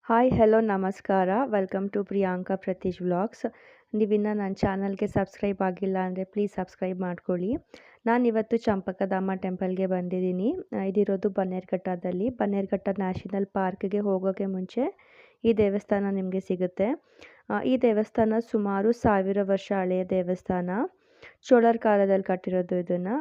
Hi hello ನಮಸ್ಕಾರ welcome to Priyanka Prateesh vlogs. ನೀವಿನ್ನು ನನ್ನ ಚಾನಲ್ಗೆ ಸಬ್ಸ್ಕ್ರೈಬ್ ಆಗಿಲ್ಲ ಅಂದರೆ ಪ್ಲೀಸ್ ಸಬ್ಸ್ಕ್ರೈಬ್ ಮಾಡ್ಕೊಳ್ಳಿ. ನಾನಿವತ್ತು ಚಂಪಕಧಾಮ ಟೆಂಪಲ್ಗೆ ಬಂದಿದ್ದೀನಿ. ಇದಿರೋದು ಬನ್ನೇರುಘಟ್ಟದಲ್ಲಿ. ಬನ್ನೇರುಘಟ್ಟ ನ್ಯಾಷನಲ್ ಪಾರ್ಕ್ಗೆ ಹೋಗೋಕ್ಕೆ ಮುಂಚೆ ಈ ದೇವಸ್ಥಾನ ನಿಮಗೆ ಸಿಗುತ್ತೆ. ಈ ದೇವಸ್ಥಾನ ಸುಮಾರು 1000 ವರ್ಷ ಹಳೆಯ ದೇವಸ್ಥಾನ. ಚೋಳರ ಕಾಲದಲ್ಲಿ ಕಟ್ಟಿರೋದು ಇದನ್ನು.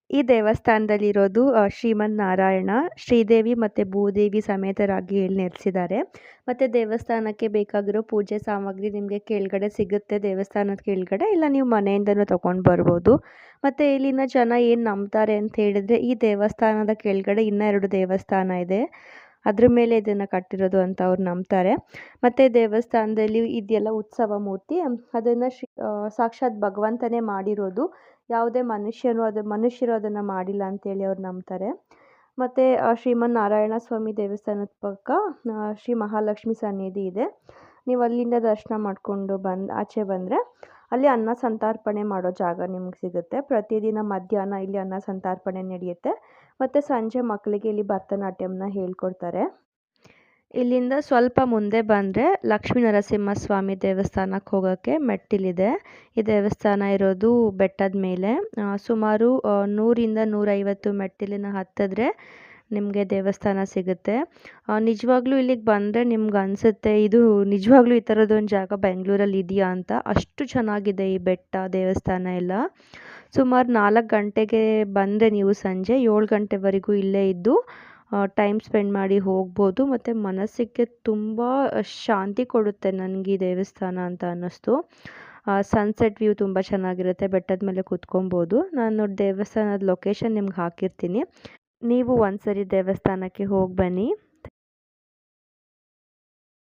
ಈ ದೇವಸ್ಥಾನದಲ್ಲಿರೋದು ಶ್ರೀಮನ್ನಾರಾಯಣ, ಶ್ರೀದೇವಿ ಮತ್ತು ಭೂದೇವಿ ಸಮೇತರಾಗಿ ಇಲ್ಲಿ ನೆಲೆಸಿದ್ದಾರೆ. ಮತ್ತು ದೇವಸ್ಥಾನಕ್ಕೆ ಬೇಕಾಗಿರೋ ಪೂಜೆ ಸಾಮಗ್ರಿ ನಿಮಗೆ ಕೆಳಗಡೆ ಸಿಗುತ್ತೆ, ದೇವಸ್ಥಾನದ ಕೆಳಗಡೆ. ಇಲ್ಲ ನೀವು ಮನೆಯಿಂದನೂ ತೊಗೊಂಡು ಬರ್ಬೋದು. ಮತ್ತು ಇಲ್ಲಿನ ಜನ ಏನು ನಂಬ್ತಾರೆ ಅಂತ ಹೇಳಿದ್ರೆ, ಈ ದೇವಸ್ಥಾನದ ಕೆಳಗಡೆ ಇನ್ನೂ 2 ದೇವಸ್ಥಾನ ಇದೆ, ಅದ್ರ ಮೇಲೆ ಇದನ್ನು ಕಟ್ಟಿರೋದು ಅಂತ ಅವ್ರು ನಂಬ್ತಾರೆ. ಮತ್ತು ದೇವಸ್ಥಾನದಲ್ಲಿ ಇದೆಲ್ಲ ಉತ್ಸವ ಮೂರ್ತಿ, ಅದನ್ನು ಸಾಕ್ಷಾತ್ ಭಗವಂತನೇ ಮಾಡಿರೋದು. ಯಾವುದೇ ಮನುಷ್ಯರು ಅದನ್ನು ಮಾಡಿಲ್ಲ ಅಂತೇಳಿ ಅವ್ರು ನಂಬ್ತಾರೆ. ಮತ್ತು ಶ್ರೀಮನ್ನಾರಾಯಣ ಸ್ವಾಮಿ ದೇವಸ್ಥಾನದ ಪಕ್ಕ ಶ್ರೀ ಮಹಾಲಕ್ಷ್ಮಿ ಸನ್ನಿಧಿ ಇದೆ. ನೀವು ಅಲ್ಲಿಂದ ದರ್ಶನ ಮಾಡಿಕೊಂಡು ಆಚೆ ಬಂದರೆ ಅಲ್ಲಿ ಅನ್ನ ಸಂತರ್ಪಣೆ ಮಾಡೋ ಜಾಗ ನಿಮ್ಗೆ ಸಿಗುತ್ತೆ. ಪ್ರತಿದಿನ ಮಧ್ಯಾಹ್ನ ಇಲ್ಲಿ ಅನ್ನ ಸಂತರ್ಪಣೆ ನಡೆಯುತ್ತೆ. ಮತ್ತು ಸಂಜೆ ಮಕ್ಕಳಿಗೆ ಇಲ್ಲಿ ಭರತನಾಟ್ಯಂನ ಹೇಳ್ಕೊಡ್ತಾರೆ. ಇಲ್ಲಿಂದ ಸ್ವಲ್ಪ ಮುಂದೆ ಬಂದರೆ ಲಕ್ಷ್ಮೀ ನರಸಿಂಹಸ್ವಾಮಿ ದೇವಸ್ಥಾನಕ್ಕೆ ಹೋಗೋಕ್ಕೆ ಮೆಟ್ಟಿಲಿದೆ. ಈ ದೇವಸ್ಥಾನ ಇರೋದು ಬೆಟ್ಟದ ಮೇಲೆ. ಸುಮಾರು 100ರಿಂದ 150 ಮೆಟ್ಟಿಲನ್ನ ಹತ್ತಿದ್ರೆ ನಿಮಗೆ ದೇವಸ್ಥಾನ ಸಿಗುತ್ತೆ. ನಿಜವಾಗ್ಲೂ ಇಲ್ಲಿಗೆ ಬಂದರೆ ನಿಮ್ಗೆ ಅನಿಸುತ್ತೆ, ಇದು ನಿಜವಾಗ್ಲೂ ಈ ಥರದೊಂದು ಜಾಗ ಬೆಂಗಳೂರಲ್ಲಿ ಇದೆಯಾ ಅಂತ. ಅಷ್ಟು ಚೆನ್ನಾಗಿದೆ ಈ ಬೆಟ್ಟ, ದೇವಸ್ಥಾನ ಎಲ್ಲ. ಸುಮಾರು 4 ಗಂಟೆಗೆ ಬಂದರೆ ನೀವು ಸಂಜೆ 7 ಗಂಟೆವರೆಗೂ ಇಲ್ಲೇ ಇದ್ದು ಟೈಮ್ ಸ್ಪೆಂಡ್ ಮಾಡಿ ಹೋಗ್ಬೋದು. ಮತ್ತು ಮನಸ್ಸಿಗೆ ತುಂಬ ಶಾಂತಿ ಕೊಡುತ್ತೆ ನನಗೆ ಈ ದೇವಸ್ಥಾನ ಅಂತ ಅನ್ನಿಸ್ತು. ಸನ್ಸೆಟ್ ವ್ಯೂ ತುಂಬ ಚೆನ್ನಾಗಿರುತ್ತೆ, ಬೆಟ್ಟದ ಮೇಲೆ ಕೂತ್ಕೊಬೋದು. ನಾನು ದೇವಸ್ಥಾನದ ಲೊಕೇಶನ್ ನಿಮ್ಗೆ ಹಾಕಿರ್ತೀನಿ, ನೀವು ಒಂದ್ಸರಿ ದೇವಸ್ಥಾನಕ್ಕೆ ಹೋಗಿ ಬನ್ನಿ.